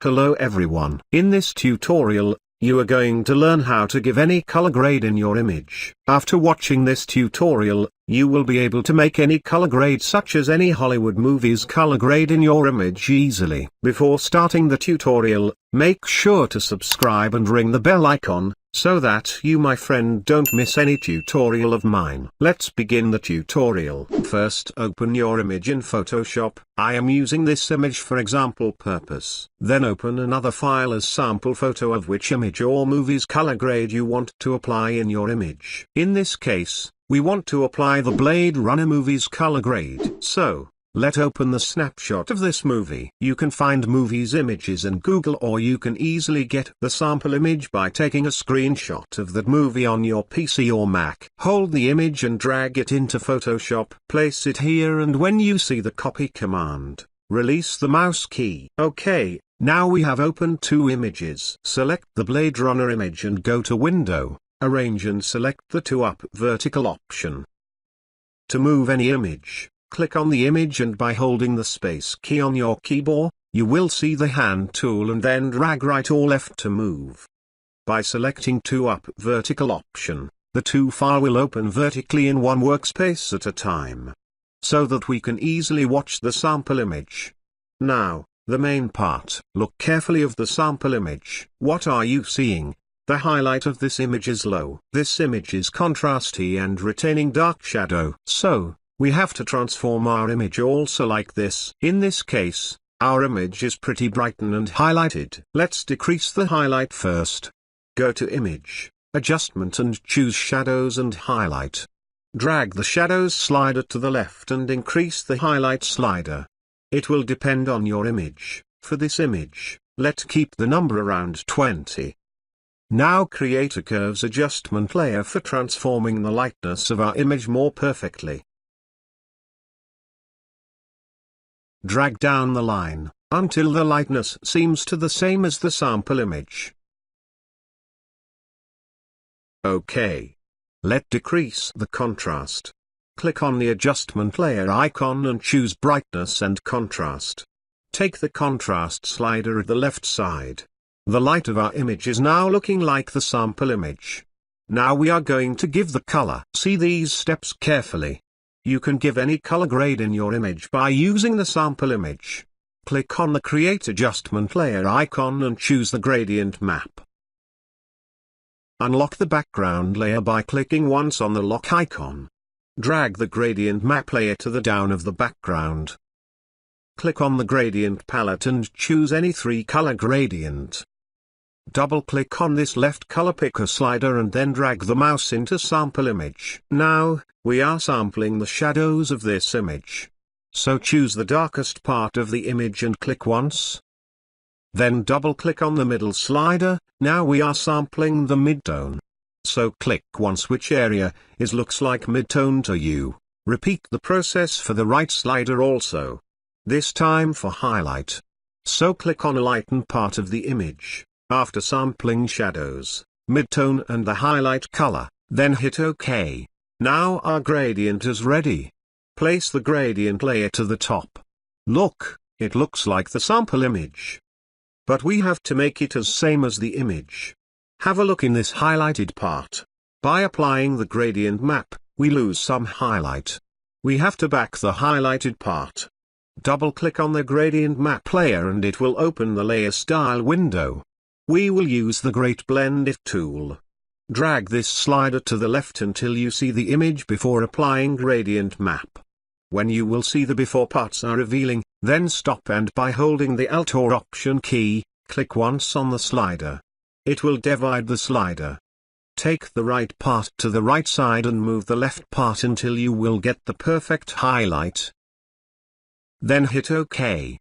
Hello everyone. In this tutorial, you are going to learn how to give any color grade in your image. After watching this tutorial, you will be able to make any color grade such as any Hollywood movie's color grade in your image easily. Before starting the tutorial, make sure to subscribe and ring the bell icon, so that you my friend don't miss any tutorial of mine. Let's begin the tutorial. First open your image in Photoshop. I am using this image for example purpose. Then open another file as sample photo of which image or movie's color grade you want to apply in your image. In this case, we want to apply the Blade Runner movie's color grade. So, let's open the snapshot of this movie. You can find movies images in Google, or you can easily get the sample image by taking a screenshot of that movie on your PC or Mac. Hold the image and drag it into Photoshop. Place it here, and when you see the copy command, release the mouse key. Okay, now we have opened two images. Select the Blade Runner image and go to Window, Arrange, and select the 2-up vertical option. To move any image, click on the image, and by holding the space key on your keyboard, you will see the hand tool, and then drag right or left to move. By selecting 2-up vertical option, the two file will open vertically in one workspace at a time, so that we can easily watch the sample image. Now, the main part. Look carefully of the sample image. What are you seeing? The highlight of this image is low. This image is contrasty and retaining dark shadow. So, we have to transform our image also like this. In this case, our image is pretty bright and highlighted. Let's decrease the highlight first. Go to Image, Adjustment, and choose Shadows and Highlight. Drag the Shadows slider to the left and increase the highlight slider. It will depend on your image. For this image, let's keep the number around 20. Now create a curves adjustment layer for transforming the lightness of our image more perfectly. Drag down the line, until the lightness seems to the same as the sample image. OK. Let's decrease the contrast. Click on the adjustment layer icon and choose Brightness and Contrast. Take the contrast slider at the left side. The light of our image is now looking like the sample image. Now we are going to give the color. See these steps carefully. You can give any color grade in your image by using the sample image. Click on the Create Adjustment Layer icon and choose the gradient map. Unlock the background layer by clicking once on the lock icon. Drag the gradient map layer to the down of the background. Click on the gradient palette and choose any 3-color gradient. Double-click on this left color picker slider and then drag the mouse into sample image. Now, we are sampling the shadows of this image. So choose the darkest part of the image and click once. Then double-click on the middle slider. Now we are sampling the midtone. So click once which area looks like midtone to you. Repeat the process for the right slider also. This time for highlight. So click on a lighten part of the image. After sampling shadows, midtone and the highlight color, then hit OK. Now our gradient is ready. Place the gradient layer to the top. Look, it looks like the sample image. But we have to make it as same as the image. Have a look in this highlighted part. By applying the gradient map, we lose some highlight. We have to back the highlighted part. Double-click on the gradient map layer and it will open the layer style window. We will use the Great Blend If tool. Drag this slider to the left until you see the image before applying gradient map. When you will see the before parts are revealing, then stop and by holding the Alt or Option key, click once on the slider. It will divide the slider. Take the right part to the right side and move the left part until you will get the perfect highlight. Then hit OK.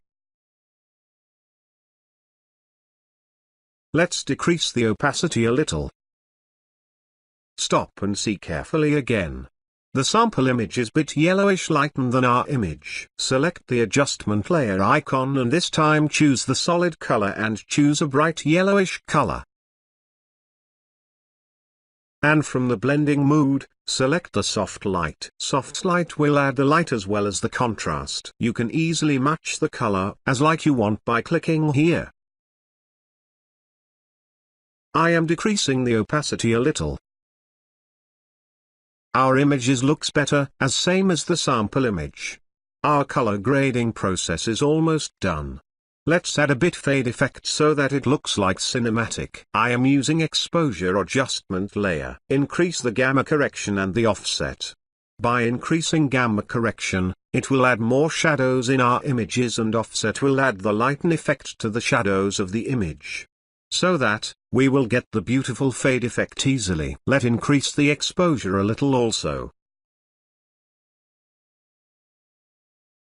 Let's decrease the opacity a little. Stop and see carefully again. The sample image is bit yellowish lighter than our image. Select the adjustment layer icon and this time choose the solid color and choose a bright yellowish color. And from the blending mode, select the soft light. Soft light will add the light as well as the contrast. You can easily match the color as like you want by clicking here. I am decreasing the opacity a little. Our images looks better, as same as the sample image. Our color grading process is almost done. Let's add a bit fade effect so that it looks like cinematic. I am using exposure adjustment layer. Increase the gamma correction and the offset. By increasing gamma correction, it will add more shadows in our images, and offset will add the lighten effect to the shadows of the image. So that, we will get the beautiful fade effect easily. Let's increase the exposure a little also.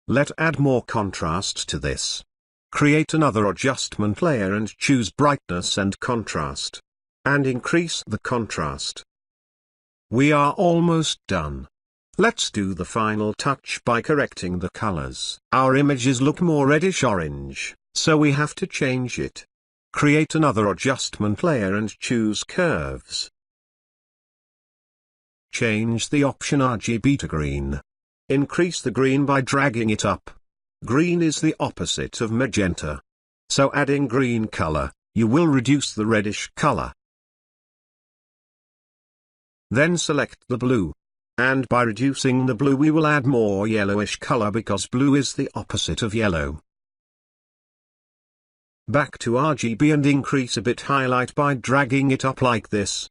Let's add more contrast to this. Create another adjustment layer and choose brightness and contrast. And increase the contrast. We are almost done. Let's do the final touch by correcting the colors. Our images look more reddish orange, so we have to change it. Create another adjustment layer and choose curves. Change the option RGB to green. Increase the green by dragging it up. Green is the opposite of magenta. So adding green color, you will reduce the reddish color. Then select the blue. And by reducing the blue we will add more yellowish color because blue is the opposite of yellow. Back to RGB and increase a bit highlight by dragging it up like this.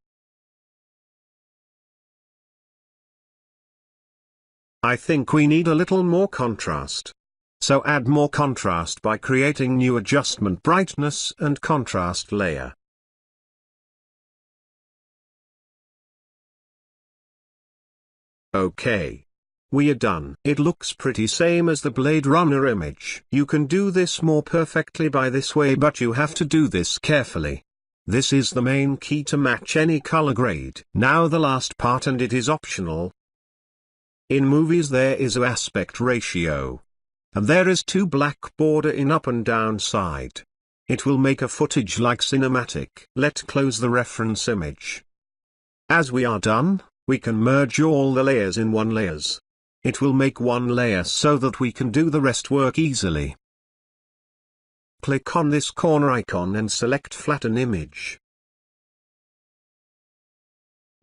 I think we need a little more contrast. So add more contrast by creating new adjustment brightness and contrast layer. Okay. We are done. It looks pretty same as the Blade Runner image. You can do this more perfectly by this way, but you have to do this carefully. This is the main key to match any color grade. Now the last part, and it is optional. In movies there is a aspect ratio. And there is 2 black border in up and down side. It will make a footage like cinematic. Let's close the reference image. As we are done, we can merge all the layers in one layers. It will make one layer so that we can do the rest work easily. Click on this corner icon and select flatten image.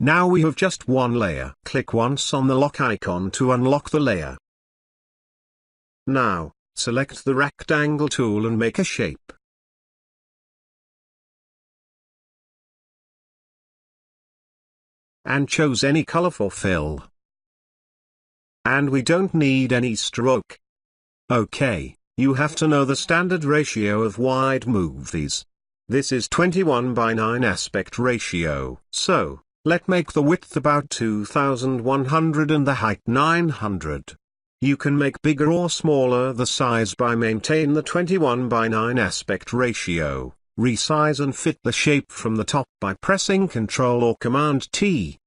Now we have just one layer. Click once on the lock icon to unlock the layer. Now, select the rectangle tool and make a shape. And choose any color for fill. And we don't need any stroke. Okay, you have to know the standard ratio of wide movies. This is 21:9 aspect ratio. So, let's make the width about 2100 and the height 900. You can make bigger or smaller the size by maintain the 21:9 aspect ratio. Resize and fit the shape from the top by pressing Ctrl or Command T.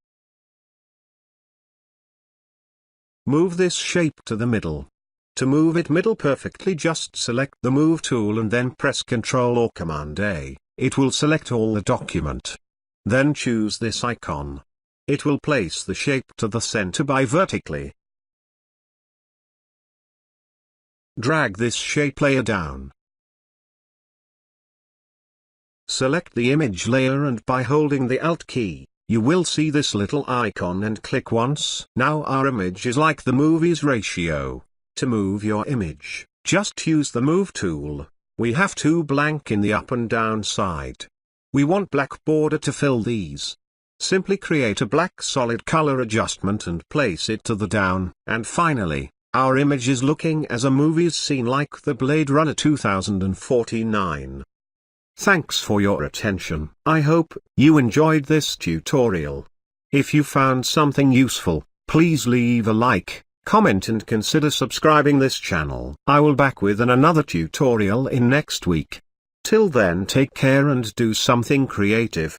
Move this shape to the middle. To move it middle perfectly, just select the Move tool and then press Ctrl or Command A. It will select all the document. Then choose this icon. It will place the shape to the center by vertically. Drag this shape layer down. Select the image layer and by holding the Alt key, you will see this little icon and click once. Now our image is like the movie's ratio. To move your image, just use the Move tool. We have 2 blank in the up and down side. We want black border to fill these. Simply create a black solid color adjustment and place it to the down. And finally, our image is looking as a movie's scene like the Blade Runner 2049. Thanks for your attention. I hope you enjoyed this tutorial. If you found something useful, please leave a like, comment and consider subscribing this channel. I will back with another tutorial in next week. Till then, take care and do something creative.